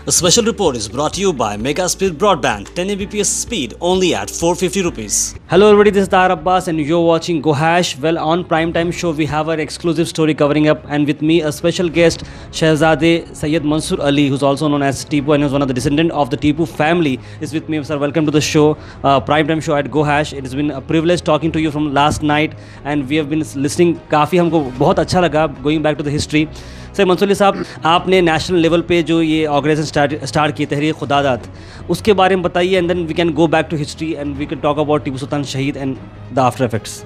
A special report is brought to you by Mega Speed Broadband, 10 Mbps speed only at 450 rupees. Hello everybody, this is Tahir Abbas and you're watching GoHash. Well, on Primetime Show we have our exclusive story covering up, and with me a special guest, Shahzade Sayyid Mansoor Ali, who's also known as Tipu and who's one of the descendant of the Tipu family, is with me. Sir, welcome to the show, Primetime Show at GoHash. It has been a privilege talking to you from last night and we have been listening. काफ़ी हमको बहुत अच्छा लगा going back to the history. Sir Mansoor Ali sahab, आपने national level पे जो ये organisation start की तहरीक खुदादात, उसके बारे में बताइए, and then we can go back to history and we can talk about Tipu Sultan Shaheed and the after effects.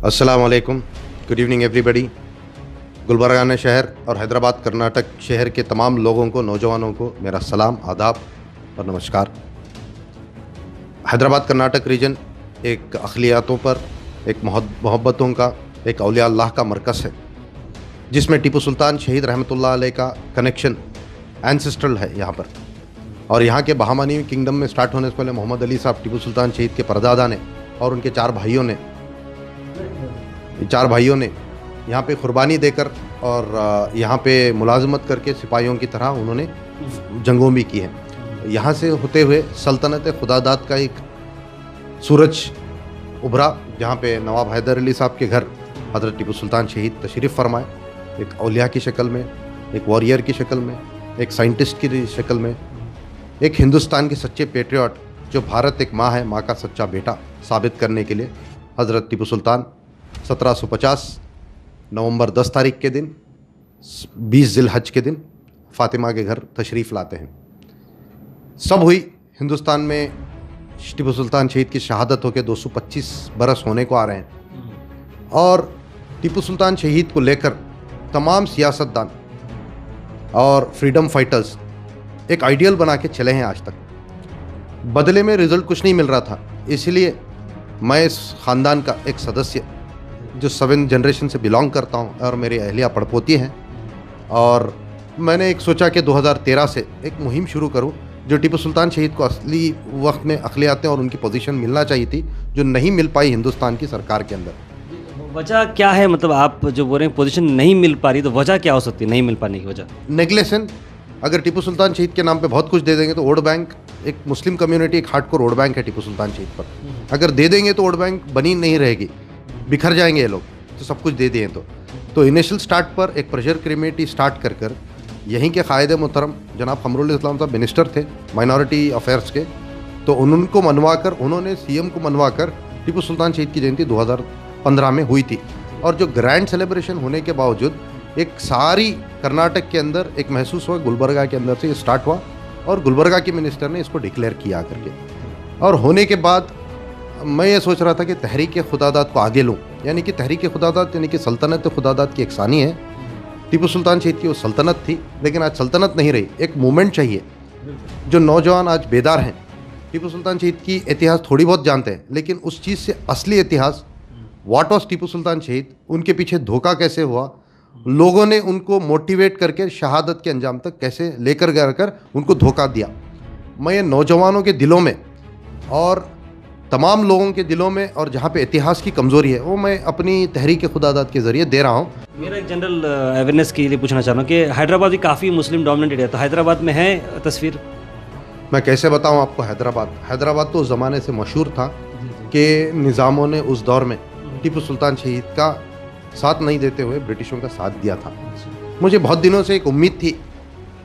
अस्सलाम वालेकुम, गुड इवनिंग एवरीबॉडी. गुलबर्गा शहर और हैदराबाद कर्नाटक शहर के तमाम लोगों को, नौजवानों को मेरा सलाम, आदाब और नमस्कार. हैदराबाद कर्नाटक रीजन एक अखलियातों पर, एक मोहब्बतों का, एक औलिया अल्लाह का मरकज़ है, जिसमें टीपू सुल्तान शहीद रहमतुल्लाह अलैह का कनेक्शन एंसेस्ट्रल है यहाँ पर. और यहाँ के बहामनी किंगडम में स्टार्ट होने से पहले मोहम्मद अली साहब टीपू सुल्तान शहीद के परदादा ने और उनके चार भाइयों ने यहाँ पे कुर्बानी देकर और यहाँ पे मुलाजमत करके सिपाहियों की तरह उन्होंने जंगों भी की है. यहाँ से होते हुए सल्तनत खुदादात का एक सूरज उभरा, जहाँ पे नवाब हैदर अली साहब के घर हज़रत टीपू सुल्तान शहीद तशरीफ़ फरमाए, एक औलिया की शक्ल में, एक वॉरियर की शक्ल में, एक साइंटिस्ट की शक्ल में, एक हिंदुस्तान के सच्चे पेट्रियट, जो भारत एक माँ है, माँ का सच्चा बेटा साबित करने के लिए हज़रत टीपू सुल्तान 1750 नवंबर 10 तारीख के दिन 20 ज़िलहज के दिन फ़ातिमा के घर तशरीफ़ लाते हैं. सब हुई हिंदुस्तान में टीपू सुल्तान शहीद की शहादत होकर 225 बरस होने को आ रहे हैं, और टीपू सुल्तान शहीद को लेकर तमाम सियासतदान और फ्रीडम फाइटर्स एक आइडियल बना के चले हैं आज तक. बदले में रिज़ल्ट कुछ नहीं मिल रहा था, इसलिए मैं इस ख़ानदान का एक सदस्य जो 7 जनरेशन से बिलोंग करता हूं, और मेरी अहलिया पड़पोती हैं, और मैंने एक सोचा कि 2013 से एक मुहिम शुरू करूं जो टीपू सुल्तान शहीद को असली वक्त में अखलियातें और उनकी पोजीशन मिलना चाहिए थी, जो नहीं मिल पाई हिंदुस्तान की सरकार के अंदर. वजह क्या है? मतलब आप जो बोल रहे हैं पोजीशन नहीं मिल पा रही, तो वजह क्या हो सकती है नहीं मिल पाने की वजह? नेग्लेशन. अगर टीपू सुल्तान शहीद के नाम पे बहुत कुछ दे देंगे तो वोट बैंक, एक मुस्लिम कम्युनिटी एक हार्डकोर वोट बैंक है टीपू सुल्तान शहीद पर, अगर दे देंगे तो वोट बैंक बनी नहीं रहेगी, बिखर जाएंगे ये लोग, तो सब कुछ दे दिए तो इनिशियल स्टार्ट पर एक प्रेशर कमेटी स्टार्ट कर यहीं के कायद मोहतरम जनाब कमरुल इस्लाम साहब मिनिस्टर थे माइनॉरिटी अफेयर्स के, तो उनको मनवा कर, उन्होंने सीएम को मनवा कर टीपू सुल्तान शहीद की जयंती 2015 में हुई थी. और जो ग्रैंड सेलिब्रेशन होने के बावजूद एक सारी कर्नाटक के अंदर एक महसूस हुआ, गुलबर्गा के अंदर से स्टार्ट हुआ, और गुलबर्गा के मिनिस्टर ने इसको डिक्लेयर किया करके. और होने के बाद मैं ये सोच रहा था कि तहरीक खुदादात को आगे लूँ, यानी कि तहरीक खुदादात यानी कि सल्तनत खुदादात की एक सानी है. टीपू सुल्तान शहीद की वो सल्तनत थी, लेकिन आज सल्तनत नहीं रही, एक मूवमेंट चाहिए. जो नौजवान आज बेदार हैं, टीपू सुल्तान शहीद की इतिहास थोड़ी बहुत जानते हैं, लेकिन उस चीज़ से असली इतिहास व्हाट वाज टीपू सुल्तान शहीद, उनके पीछे धोखा कैसे हुआ, लोगों ने उनको मोटिवेट करके शहादत के अंजाम तक कैसे लेकर कर उनको धोखा दिया, मैं ये नौजवानों के दिलों में और तमाम लोगों के दिलों में, और जहाँ पे इतिहास की कमज़ोरी है, वो मैं अपनी तहरीक खुदादात के ज़रिए दे रहा हूँ. मेरा एक जनरल अवेयरनेस के लिए पूछना चाह रहा हूँ कि हैदराबाद भी काफ़ी मुस्लिम डोमिनेटेड एरिया, तो हैदराबाद में है तस्वीर? मैं कैसे बताऊँ आपको. हैदराबाद तो उस ज़माने से मशहूर था कि निज़ामों ने उस दौर में टीपू सुल्तान शहीद का साथ नहीं देते हुए ब्रिटिशों का साथ दिया था. मुझे बहुत दिनों से एक उम्मीद थी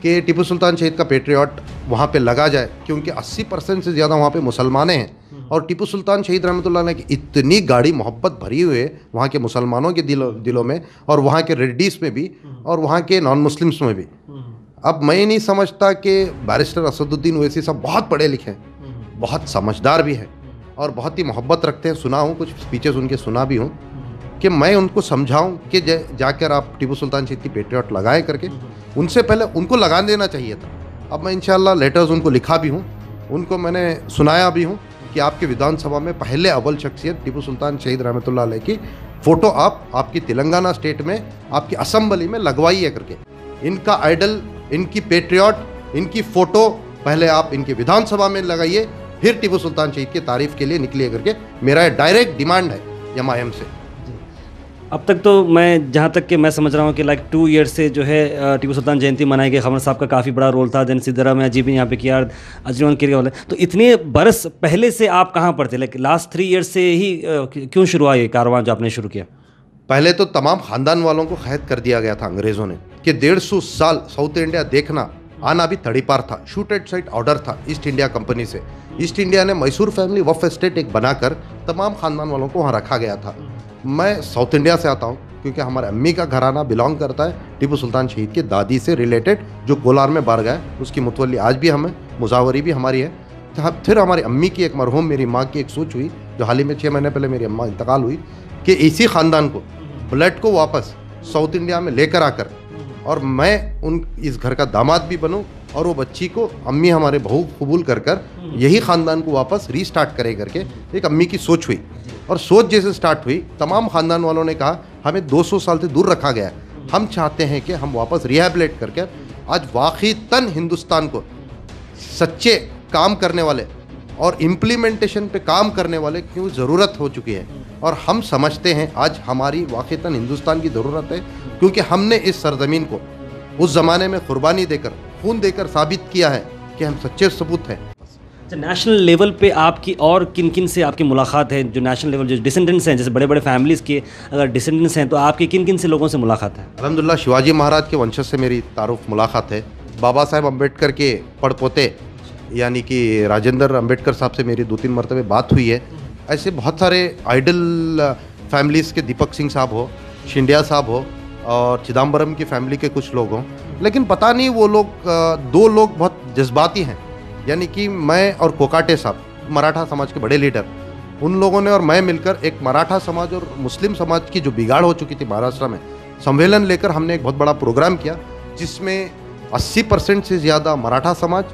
कि टीपू सुल्तान शहीद का पेट्रियट वहाँ पे लगा जाए, क्योंकि 80% से ज़्यादा वहाँ पे मुसलमानें हैं, और टीपू सुल्तान शहीद रहमतुल्लाह अलैह की इतनी गाढ़ी मोहब्बत भरी हुई है वहाँ के मुसलमानों के दिलों में, और वहाँ के रेड्डीज़ में भी, और वहाँ के नॉन मुस्लिम्स में भी. अब मैं नहीं समझता कि बैरिस्टर असदुद्दीन ओवैसी साहब बहुत पढ़े लिखे हैं, बहुत समझदार भी हैं, और बहुत ही मोहब्बत रखते हैं. सुना हूँ, कुछ स्पीचेस उनके सुना भी हूँ, कि मैं उनको समझाऊं कि जाकर आप टीपू सुल्तान शहीद की पेट्रियट लगाएं करके. उनसे पहले उनको लगा देना चाहिए था. अब मैं इंशाल्लाह लेटर्स उनको लिखा भी हूँ, उनको मैंने सुनाया भी हूँ कि आपके विधानसभा में पहले अव्वल शख्सियत टीपू सुल्तान शहीद रहमतुल्लाह अलैह की फ़ोटो आपकी तेलंगाना स्टेट में आपकी असम्बली में लगवाइए करके. इनका आइडल, इनकी पेट्रियट, इनकी फ़ोटो पहले आप इनके विधानसभा में लगाइए, फिर टीपू सुल्तान शहीद की तारीफ़ के लिए निकलिए करके मेरा डायरेक्ट डिमांड है एमआईएम से. अब तक तो मैं जहाँ तक कि मैं समझ रहा हूँ कि लाइक 2 ईयर्स से जो है टीपू सुल्तान जयंती मनाई गई, खमर साहब का काफ़ी बड़ा रोल था, देन सिद्धरा में अजीब यहाँ पे किया, अजरवन किया वाले। तो इतने बरस पहले से आप कहाँ पर थे? लाइक लास्ट 3 ईयर्स से ही क्यों शुरू हुआ ये कारवां जो आपने शुरू किया? पहले तो तमाम खानदान वालों को कैद कर दिया गया था अंग्रेज़ों ने कि 150 साल साउथ इंडिया देखना आना भी तड़ीपार था। शूट एट साइट ऑर्डर था ईस्ट इंडिया कंपनी से। ईस्ट इंडिया ने मैसूर फैमिली वफ एस्टेट एक बनाकर तमाम खानदान वालों को वहाँ रखा गया था। मैं साउथ इंडिया से आता हूँ क्योंकि हमारे अम्मी का घराना बिलोंग करता है टीपू सुल्तान शहीद की दादी से रिलेटेड, जो कोलार में बार गए उसकी मुतवल्ली आज भी हमें, मुजावरी भी हमारी है। फिर हमारी अम्मी की एक मरहूम मेरी माँ की एक सोच हुई, जो हाल ही में 6 महीने पहले मेरी अम्मा इंतकाल हुई, कि इसी ख़ानदान को ब्लड को वापस साउथ इंडिया में लेकर आकर और मैं इस घर का दामाद भी बनूं और वो बच्ची को अम्मी हमारे बहू कबूल कर यही ख़ानदान को वापस रीस्टार्ट करे करके एक अम्मी की सोच हुई। और सोच जैसे स्टार्ट हुई तमाम ख़ानदान वालों ने कहा हमें 200 साल से दूर रखा गया है, हम चाहते हैं कि हम वापस रिहैबिलिटेट करके आज वाक़ईतन हिंदुस्तान को सच्चे काम करने वाले और इम्प्लीमेंटेशन पे काम करने वाले क्यों ज़रूरत हो चुकी है। और हम समझते हैं आज हमारी वाक़ईतन हिंदुस्तान की ज़रूरत है, क्योंकि हमने इस सरज़मीन को उस ज़माने में कुर्बानी देकर, खून देकर साबित किया है कि हम सच्चे सबूत हैं। नेशनल लेवल पे आपकी और किन किन से आपकी मुलाकात है? जो नेशनल लेवल जो डिसेंडेंट्स हैं, जैसे बड़े बड़े फैमिलीज़ के अगर डिसेंडेंट्स हैं, तो आपकी किन किन से लोगों से मुलाकात है? अल्हम्दुलिल्लाह शिवाजी महाराज के वंशज से मेरी तारुफ मुलाकात है। बाबा साहेब अम्बेडकर के पड़पोते यानी कि राजेंद्र अम्बेडकर साहब से मेरी 2-3 मरतबे बात हुई है। ऐसे बहुत सारे आइडल फैमिलीज़ के, दीपक सिंह साहब हो, शिंडिया साहब हो और चिदम्बरम की फैमिली के कुछ लोग हों, लेकिन पता नहीं वो लोग 2 लोग बहुत जज्बाती हैं, यानी कि मैं और कोकाटे साहब, मराठा समाज के बड़े लीडर, उन लोगों ने और मैं मिलकर एक मराठा समाज और मुस्लिम समाज की जो बिगाड़ हो चुकी थी महाराष्ट्र में, संमेलन लेकर हमने एक बहुत बड़ा प्रोग्राम किया, जिसमें 80% से ज़्यादा मराठा समाज,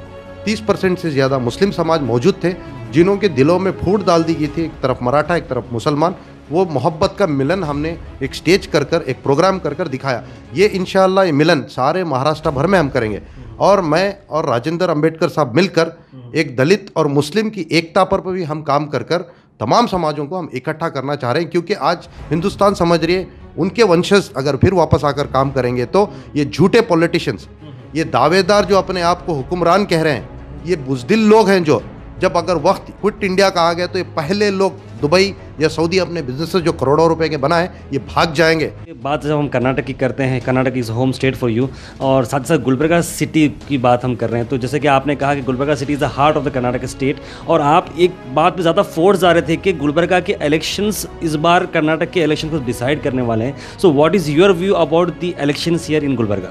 30% से ज़्यादा मुस्लिम समाज मौजूद थे, जिन्हों के दिलों में फूट डाल दी गई थी, एक तरफ मराठा एक तरफ मुसलमान। वो मोहब्बत का मिलन हमने एक स्टेज कर एक प्रोग्राम कर दिखाया। ये इंशाअल्लाह ये मिलन सारे महाराष्ट्र भर में हम करेंगे और मैं और राजेंद्र अम्बेडकर साहब मिलकर एक दलित और मुस्लिम की एकता पर भी हम काम कर तमाम समाजों को हम इकट्ठा करना चाह रहे हैं, क्योंकि आज हिंदुस्तान समझ रही है उनके वंशज अगर फिर वापस आकर काम करेंगे तो ये झूठे पॉलिटिशियंस, ये दावेदार जो अपने आप को हुक्मरान कह रहे हैं, ये बुज़दिल लोग हैं जो जब अगर वक्त क्विट इंडिया कहा गया तो ये पहले लोग दुबई या सऊदी अपने बिजनेस जो करोड़ों रुपए के बनाए ये भाग जाएंगे। ये बात जब हम कर्नाटक की करते हैं, Karnataka is home state for you, और साथ साथ गुलबर्गा सिटी की बात हम कर रहे हैं, तो जैसे कि आपने कहा कि Gulbarga city is the heart of the Karnataka state, और आप एक बात पे ज़्यादा फोर्स आ रहे थे कि गुलबर्गा के इलेक्शंस इस बार कर्नाटक के इलेक्शन को डिसाइड करने वाले हैं। So what is your view about the elections here in Gulbarga?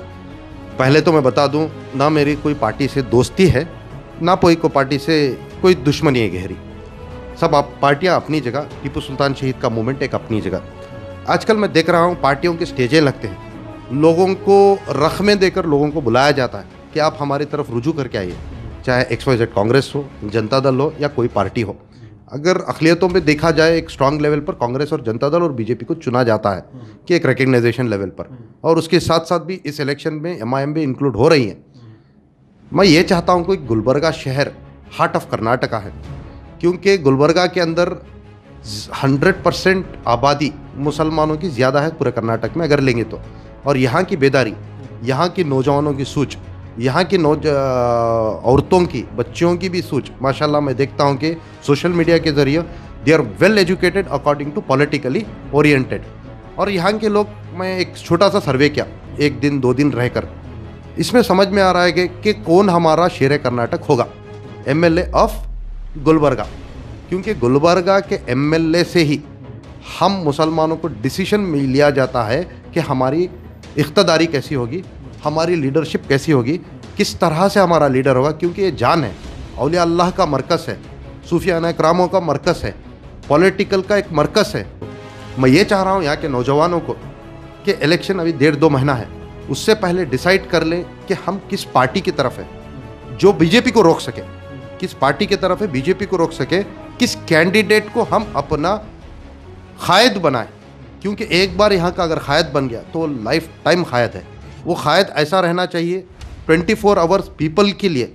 पहले तो मैं बता दूं, ना मेरी कोई पार्टी से दोस्ती है, ना कोई पार्टी से कोई दुश्मनी है गहरी। सब पार्टियां अपनी जगह, टीपू सुल्तान शहीद का मूवमेंट एक अपनी जगह। आजकल मैं देख रहा हूं पार्टियों के स्टेजें लगते हैं, लोगों को रकमें देकर लोगों को बुलाया जाता है कि आप हमारी तरफ रुजू करके आइए, चाहे XYZ कांग्रेस हो, जनता दल हो या कोई पार्टी हो। अगर अक़लियतों में देखा जाए एक स्ट्रांग लेवल पर कांग्रेस और जनता दल और बीजेपी को चुना जाता है कि एक रिकग्नाइजेशन लेवल पर, और उसके साथ साथ भी इस इलेक्शन में MIM भी इंक्लूड हो रही है। मैं ये चाहता हूँ कि गुलबर्गा शहर हार्ट ऑफ कर्नाटका है, क्योंकि गुलबर्गा के अंदर 100% आबादी मुसलमानों की ज़्यादा है पूरे कर्नाटक में अगर लेंगे तो, और यहाँ की बेदारी, यहाँ की नौजवानों की सोच, यहाँ की औरतों की, बच्चियों की भी सोच, माशाल्लाह मैं देखता हूँ कि सोशल मीडिया के ज़रिए they are well educated according to politically oriented. और यहाँ के लोग, मैं एक छोटा सा सर्वे किया 1 दिन 2 दिन रहकर, इसमें समझ में आ रहा है कि कौन हमारा शेर कर्नाटक होगा, MLA ऑफ गुलबर्गा, क्योंकि गुलबर्गा के MLA से ही हम मुसलमानों को डिसीजन में लिया जाता है कि हमारी इख्तदारी कैसी होगी, हमारी लीडरशिप कैसी होगी, किस तरह से हमारा लीडर होगा, क्योंकि ये जान है, औलिया अल्लाह का मरकज़ है, सूफियाना इकरामों का मरकज़ है, पॉलिटिकल का एक मरकज़ है। मैं ये चाह रहा हूँ यहाँ के नौजवानों को कि इलेक्शन अभी 1.5-2 महीना है, उससे पहले डिसाइड कर लें कि हम किस पार्टी की तरफ है जो बीजेपी को रोक सके, किस पार्टी की तरफ है बीजेपी को रोक सके, किस कैंडिडेट को हम अपना कायद बनाएं, क्योंकि एक बार यहाँ का अगर कायद बन गया तो लाइफ टाइम कायद है। वो कायद ऐसा रहना चाहिए 24 आवर्स पीपल के लिए,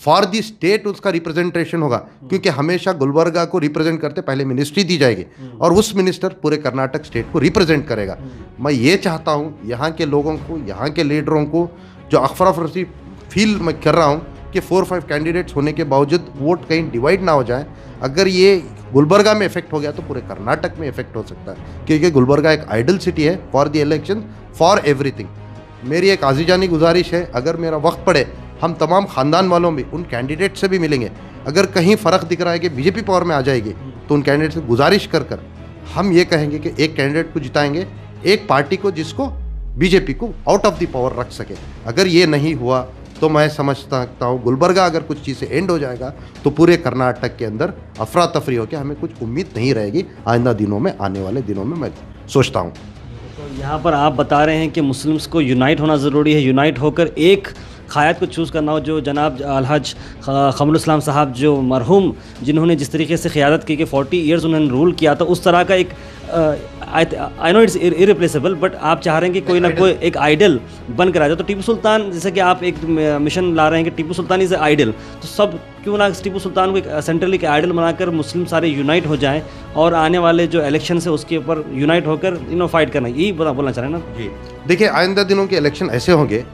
फॉर दी स्टेट उसका रिप्रेजेंटेशन होगा, क्योंकि हमेशा गुलबर्गा को रिप्रेजेंट करते पहले मिनिस्ट्री दी जाएगी और उस मिनिस्टर पूरे कर्नाटक स्टेट को रिप्रेजेंट करेगा। मैं ये चाहता हूँ यहाँ के लोगों को, यहाँ के लीडरों को, जो अफरा-तफरी फील मैं कर रहा हूँ कि 4-5 कैंडिडेट्स होने के बावजूद वोट कहीं डिवाइड ना हो जाए। अगर ये गुलबर्गा में इफेक्ट हो गया तो पूरे कर्नाटक में इफेक्ट हो सकता है, क्योंकि गुलबर्गा एक आइडल सिटी है for the election, for everything. मेरी एक आजीजानी गुजारिश है, अगर मेरा वक्त पड़े हम तमाम ख़ानदान वालों भी उन कैंडिडेट से भी मिलेंगे। अगर कहीं फ़र्क दिख रहा है कि बीजेपी पावर में आ जाएगी तो उन कैंडिडेट से गुजारिश कर हम ये कहेंगे कि एक कैंडिडेट को जिताएंगे, एक पार्टी को जिसको बीजेपी को आउट ऑफ द पावर रख सके। अगर ये नहीं हुआ तो मैं समझ सकता हूँ गुलबर्गा अगर कुछ चीज़ से एंड हो जाएगा तो पूरे कर्नाटक के अंदर अफरा तफरी होकर हमें कुछ उम्मीद नहीं रहेगी आइंदा दिनों में, आने वाले दिनों में, मैं सोचता हूँ। तो यहाँ पर आप बता रहे हैं कि मुस्लिम्स को यूनाइट होना ज़रूरी है, यूनाइट होकर एक क़ायद को चूज़ करना हो, जो जनाब अलहज क़मरुल इस्लाम साहब जो मरहूम जिन्होंने जिस तरीके से क़ियादत की कि 40 ईयर्स उन्होंने रूल किया था, उस तरह का एक I know it's irreplaceable, but आप चाह रहे हैं कि कोई ना कोई एक आइडल बन कर आ जाए। तो टीपू सुल्तान, जैसे कि आप एक मिशन ला रहे हैं कि टीपू सुल्तान इज़ आइडल, तो सब क्यों ना टीपू सुल्तान को एक सेंट्रली के आइडल बनाकर मुस्लिम सारे यूनाइट हो जाएं और आने वाले जो इलेक्शन है उसके ऊपर यूनाइट होकर फाइट करना, यही बोलना चाह रहे हैं ना जी। देखिए, आइंदा दिनों के इलेक्शन ऐसे होंगे,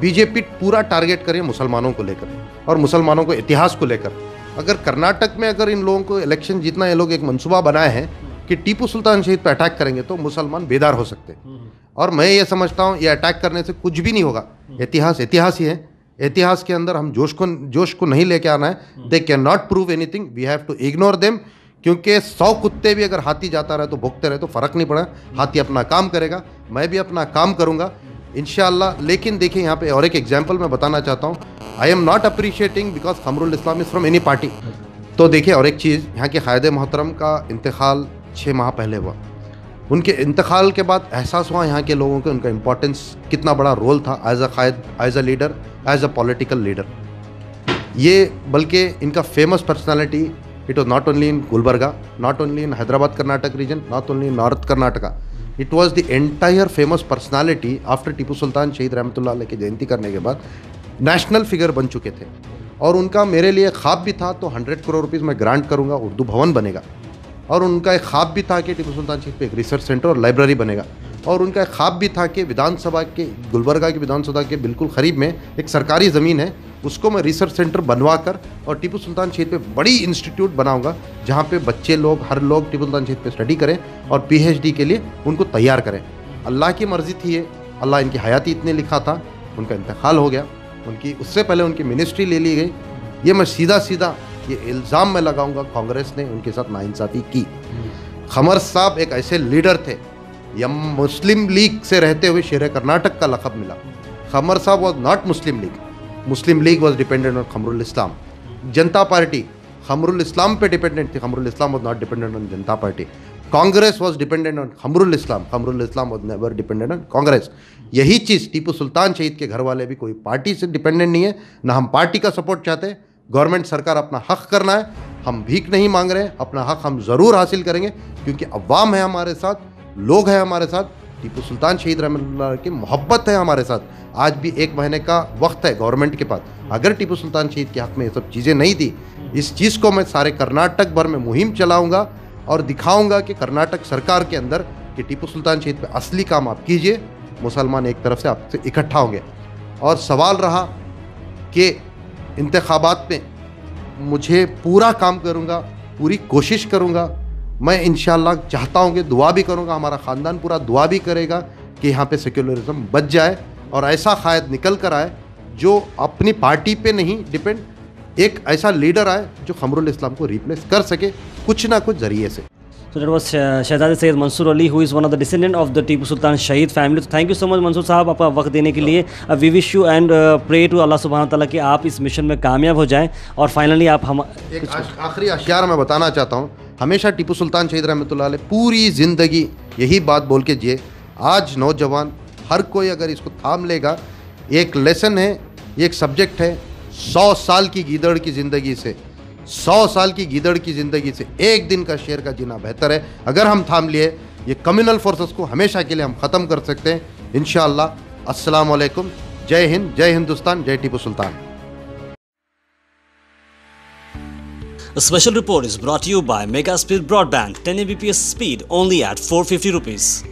बीजेपी पूरा टारगेट करे मुसलमानों को लेकर और मुसलमानों को इतिहास को लेकर। अगर कर्नाटक में अगर इन लोगों को इलेक्शन जीतना, ये लोग एक मंसूबा बनाए हैं कि टीपू सुल्तान शहीद पर अटैक करेंगे तो मुसलमान बेदार हो सकते हैं। और मैं ये समझता हूँ ये अटैक करने से कुछ भी नहीं होगा। इतिहास इतिहास ही है, इतिहास के अंदर हम जोश को नहीं लेके आना है। They can not prove anything, we have to ignore them, क्योंकि 100 कुत्ते भी अगर हाथी जाता रहे तो भोगते रहे तो फ़र्क नहीं पड़ा। हाथी अपना काम करेगा, मैं भी अपना काम करूँगा इंशाअल्लाह। लेकिन देखिए, यहाँ पे और एक एग्जाम्पल मैं बताना चाहता हूँ। I am not appreciating because Qamrul Islam is from any party. तो देखिए, और एक चीज़, यहाँ के क़ायदे मोहतरम का इंतकाल 6 माह पहले हुआ। उनके इंतकाल के बाद एहसास हुआ यहाँ के लोगों को उनका इंपॉर्टेंस कितना बड़ा रोल था एज अ क़ायद, as a leader, as a political leader. ये बल्कि इनका famous personality, it was not only in Gulbarga, not only in Hyderabad Karnataka region, not only in north Karnataka, it was the entire famous personality after Tipu Sultan Shaheed रहमतुल्लाह अलैह की जयंती करने के बाद नेशनल फिगर बन चुके थे। और उनका मेरे लिए ख्वाब भी था, तो 100 करोड़ रुपीज़ मैं ग्रांट करूँगा, उर्दू भवन बनेगा। और उनका एक ख्वाब भी था कि टीपू सुल्तान शहीद पे एक रिसर्च सेंटर और लाइब्रेरी बनेगा। और उनका एक ख्वाब भी था कि विधानसभा के, गुलबर्गा की विधानसभा के बिल्कुल करीब में एक सरकारी ज़मीन है, उसको मैं रिसर्च सेंटर बनवा कर और टीपू सुल्तान शहीद पे बड़ी इंस्टीट्यूट बनाऊंगा, जहाँ पे बच्चे लोग, हर लोग टीपू सुल्तान शहीद पे स्टडी करें और PhD के लिए उनको तैयार करें। अल्लाह की मर्ज़ी थी ये, अल्लाह इनकी हयाती इतने लिखा था, उनका इंतकाल हो गया, उनकी उससे पहले उनकी मिनिस्ट्री ले ली गई। ये मैं सीधा ये इल्ज़ाम में लगाऊंगा कांग्रेस ने उनके साथ नाइंसाफ़ी की। क़मर साहब एक ऐसे लीडर थे, या मुस्लिम लीग से रहते हुए शेर कर्नाटक का लक़ब मिला। Qamar sahab was not Muslim League, Muslim League was dependent on Qamrul Islam. Janata Party Qamrul Islam पे डिपेंडेंट थी, Qamrul Islam was not dependent on Janata Party. Congress was dependent on Qamrul Islam, Qamrul Islam was never dependent on Congress. यही चीज़ टीपू सुल्तान शहीद के घर वाले भी कोई पार्टी से डिपेंडेंट नहीं है, ना हम पार्टी का सपोर्ट चाहते। गवर्नमेंट सरकार अपना हक करना है, हम भीख नहीं मांग रहे, अपना हक हम ज़रूर हासिल करेंगे, क्योंकि अवाम है हमारे साथ, लोग हैं हमारे साथ, टीपू सुल्तान शहीद रहमतुल्लाह की मोहब्बत है हमारे साथ। आज भी 1 महीने का वक्त है गवर्नमेंट के पास। अगर टीपू सुल्तान शहीद के हक़ में ये सब चीज़ें नहीं थी, इस चीज़ को मैं सारे कर्नाटक भर में मुहिम चलाऊँगा और दिखाऊँगा कि कर्नाटक सरकार के अंदर कि टीपू सुल्तान शहीद पर असली काम आप कीजिए, मुसलमान एक तरफ से आपसे इकट्ठा होंगे। और सवाल रहा कि इंतखाबात में मुझे पूरा काम करूँगा, पूरी कोशिश करूँगा। मैं इंशाअल्लाह चाहता हूँ कि दुआ भी करूँगा, हमारा ख़ानदान पूरा दुआ भी करेगा कि यहाँ पे सेक्युलरिज्म बच जाए और ऐसा क़ायद निकल कर आए जो अपनी पार्टी पे नहीं डिपेंड, एक ऐसा लीडर आए जो क़मरुल इस्लाम को रिप्लेस कर सके कुछ ना कुछ ज़रिए से। So that was Shehzad Sayyid Mansoor Ali, who is one of the descendant of the Tipu Sultan Shaheed family. So thank you so much Mansoor साहब, आपका वक्त देने के लिए। We wish you and pray to Allah सुब्हानहू तआला कि आप इस मिशन में कामयाब हो जाएं। और फाइनली आप हम एक आखिरी अशियार मैं बताना चाहता हूँ। हमेशा टीपू सुल्तान शहीद रहमतुल्लाह अलैह पूरी ज़िंदगी यही बात बोल के जिए। आज नौजवान हर कोई अगर इसको थाम लेगा, एक लेसन है, ये एक सब्जेक्ट है, 100 साल की गीदड़ की ज़िंदगी से, 100 साल की गीदड़ की ज़िंदगी से एक दिन का शेर का जीना बेहतर है। अगर हम थाम लिए, ये कम्युनल फोर्सेस को हमेशा के लिए हम ख़त्म कर सकते हैं इंशाअल्लाह। अस्सलाम वालेकुम, जय हिंद, जय हिंदुस्तान, जय Tipu Sultan. A special report is brought to you by Mega Speed Broadband 10 Mbps speed only at 450 rupees.